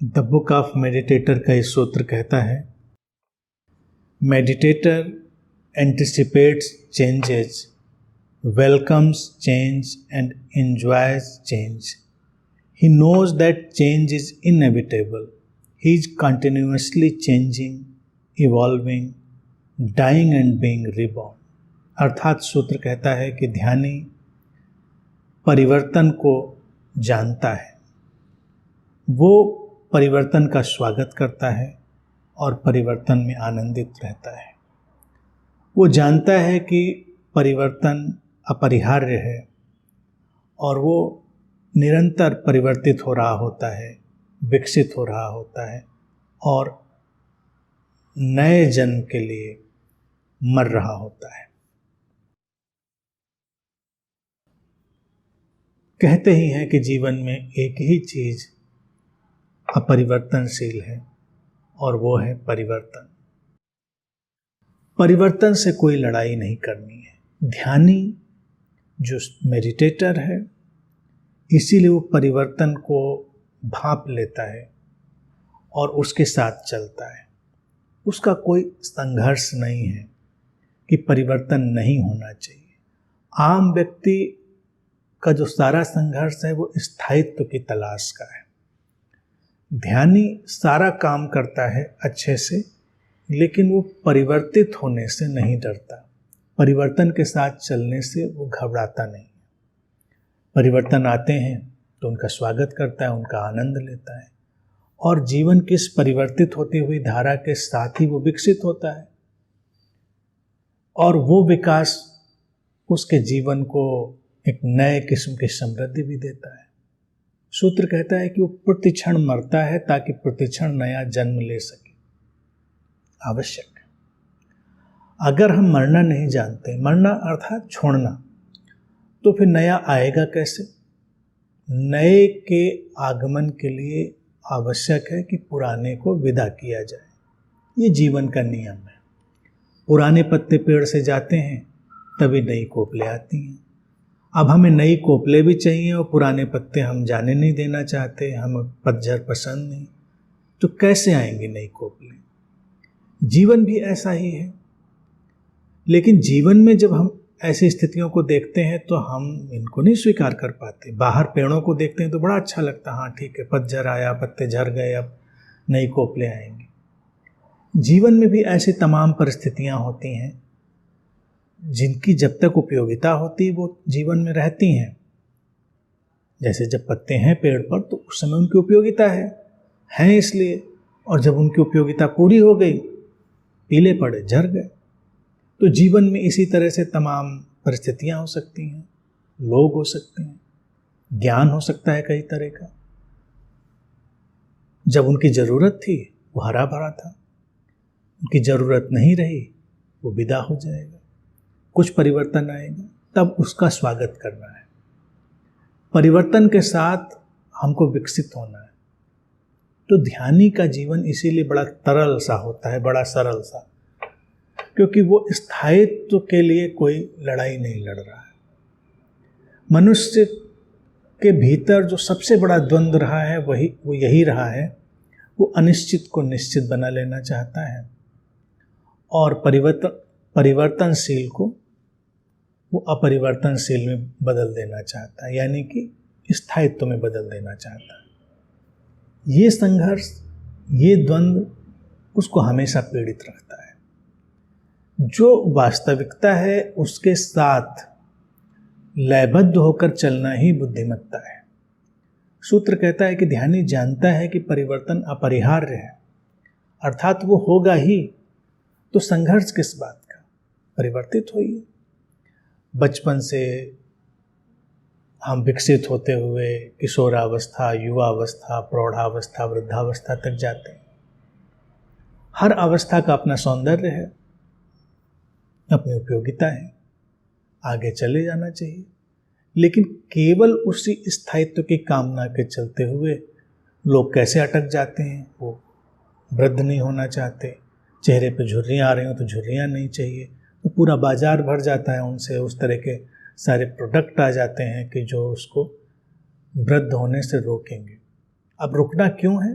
The book of meditator का इस सूत्र कहता है, meditator anticipates changes, welcomes change and enjoys change. He knows that change is inevitable. He is continuously changing, evolving, dying and being reborn. अर्थात सूत्र कहता है कि ध्यानी परिवर्तन को जानता है, वो परिवर्तन का स्वागत करता है और परिवर्तन में आनंदित रहता है। वो जानता है कि परिवर्तन अपरिहार्य है और वो निरंतर परिवर्तित हो रहा होता है, विकसित हो रहा होता है और नए जन्म के लिए मर रहा होता है। कहते ही हैं कि जीवन में एक ही चीज अपरिवर्तनशील है और वो है परिवर्तन। परिवर्तन से कोई लड़ाई नहीं करनी है। ध्यानी जो मेडिटेटर है, इसीलिए वो परिवर्तन को भांप लेता है और उसके साथ चलता है। उसका कोई संघर्ष नहीं है कि परिवर्तन नहीं होना चाहिए। आम व्यक्ति का जो सारा संघर्ष है वो स्थायित्व की तलाश का है। ध्यानी सारा काम करता है अच्छे से, लेकिन वो परिवर्तित होने से नहीं डरता। परिवर्तन के साथ चलने से वो घबराता नहीं। परिवर्तन आते हैं तो उनका स्वागत करता है, उनका आनंद लेता है और जीवन की इस परिवर्तित होती हुई धारा के साथ ही वो विकसित होता है और वो विकास उसके जीवन को एक नए किस्म की समृद्धि भी देता है। सूत्र कहता है कि वो प्रतिक्षण मरता है ताकि प्रतिक्षण नया जन्म ले सके। आवश्यक। अगर हम मरना नहीं जानते, मरना अर्थात छोड़ना, तो फिर नया आएगा कैसे? नए के आगमन के लिए आवश्यक है कि पुराने को विदा किया जाए। ये जीवन का नियम है। पुराने पत्ते पेड़ से जाते हैं तभी नई कोपले आती हैं। अब हमें नई कोपले भी चाहिए और पुराने पत्ते हम जाने नहीं देना चाहते, हमें पतझड़ पसंद नहीं, तो कैसे आएंगे नई कोपले? जीवन भी ऐसा ही है। लेकिन जीवन में जब हम ऐसी स्थितियों को देखते हैं तो हम इनको नहीं स्वीकार कर पाते। बाहर पेड़ों को देखते हैं तो बड़ा अच्छा लगता है, हाँ ठीक है, पतझड़ आया, पत्ते झड़ गए, अब नई कोपले आएंगी। जीवन में भी ऐसी तमाम परिस्थितियां होती हैं जिनकी जब तक उपयोगिता होती वो जीवन में रहती हैं। जैसे जब पत्ते हैं पेड़ पर तो उस समय उनकी उपयोगिता है इसलिए, और जब उनकी उपयोगिता पूरी हो गई, पीले पड़े, झड़ गए। तो जीवन में इसी तरह से तमाम परिस्थितियां हो सकती हैं, लोग हो सकते हैं, ज्ञान हो सकता है कई तरह का। जब उनकी ज़रूरत थी वो हरा भरा था, उनकी ज़रूरत नहीं रही वो विदा हो जाएगा। कुछ परिवर्तन आएगा, तब उसका स्वागत करना है। परिवर्तन के साथ हमको विकसित होना है। तो ध्यानी का जीवन इसीलिए बड़ा तरल सा होता है, बड़ा सरल सा, क्योंकि वो स्थायित्व के लिए कोई लड़ाई नहीं लड़ रहा है। मनुष्य के भीतर जो सबसे बड़ा द्वंद्व रहा है वो यही रहा है, वो अनिश्चित को निश्चित बना लेना चाहता है और परिवर्तनशील को वो अपरिवर्तनशील में बदल देना चाहता है, यानी कि स्थायित्व में बदल देना चाहता है। ये संघर्ष, ये द्वंद्व उसको हमेशा पीड़ित रखता है। जो वास्तविकता है उसके साथ लयबद्ध होकर चलना ही बुद्धिमत्ता है। सूत्र कहता है कि ध्यानी जानता है कि परिवर्तन अपरिहार्य है, अर्थात वो होगा ही, तो संघर्ष किस बात का? परिवर्तित होइए। बचपन से हम विकसित होते हुए किशोरावस्था, युवावस्था, प्रौढ़ावस्था, वृद्धावस्था तक जाते हैं। हर अवस्था का अपना सौंदर्य है, अपनी उपयोगिता है, आगे चले जाना चाहिए। लेकिन केवल उसी स्थायित्व की कामना के चलते हुए लोग कैसे अटक जाते हैं? वो वृद्ध नहीं होना चाहते, चेहरे पे झुर्रियाँ आ रही हो तो झुर्रियाँ नहीं चाहिए, तो पूरा बाजार भर जाता है उनसे। उस तरह के सारे प्रोडक्ट आ जाते हैं कि जो उसको वृद्ध होने से रोकेंगे। अब रुकना क्यों है?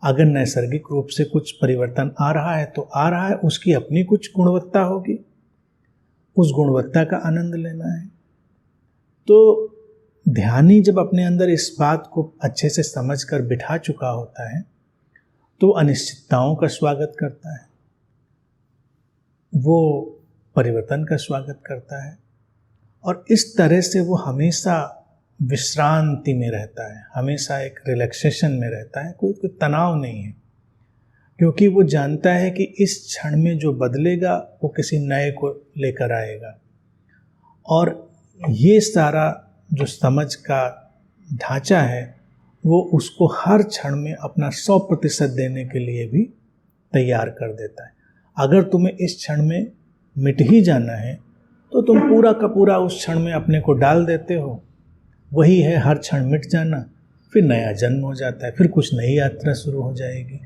अगर नैसर्गिक रूप से कुछ परिवर्तन आ रहा है तो आ रहा है, उसकी अपनी कुछ गुणवत्ता होगी, उस गुणवत्ता का आनंद लेना है। तो ध्यानी जब अपने अंदर इस बात को अच्छे से समझकर बिठा चुका होता है तो अनिश्चितताओं का स्वागत करता है, वो परिवर्तन का स्वागत करता है, और इस तरह से वो हमेशा विश्रांति में रहता है, हमेशा एक रिलैक्सेशन में रहता है, कोई तनाव नहीं है, क्योंकि वो जानता है कि इस क्षण में जो बदलेगा वो किसी नए को लेकर आएगा। और ये सारा जो समझ का ढांचा है वो उसको हर क्षण में अपना 100% देने के लिए भी तैयार कर देता है। अगर तुम्हें इस क्षण में मिट ही जाना है तो तुम पूरा का पूरा उस क्षण में अपने को डाल देते हो। वही है हर क्षण मिट जाना, फिर नया जन्म हो जाता है, फिर कुछ नई यात्रा शुरू हो जाएगी।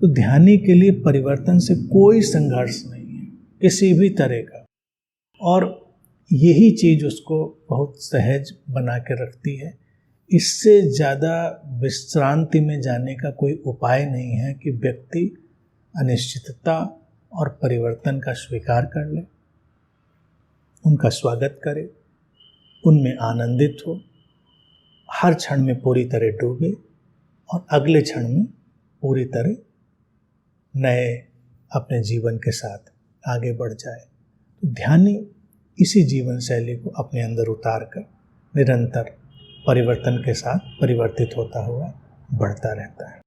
तो ध्यानी के लिए परिवर्तन से कोई संघर्ष नहीं है किसी भी तरह का, और यही चीज़ उसको बहुत सहज बना के रखती है। इससे ज़्यादा विश्रांति में जाने का कोई उपाय नहीं है कि व्यक्ति अनिश्चितता और परिवर्तन का स्वीकार कर ले, उनका स्वागत करे, उनमें आनंदित हो, हर क्षण में पूरी तरह डूबे और अगले क्षण में पूरी तरह नए अपने जीवन के साथ आगे बढ़ जाए। तो ध्यानी इसी जीवन शैली को अपने अंदर उतार कर निरंतर परिवर्तन के साथ परिवर्तित होता हुआ बढ़ता रहता है।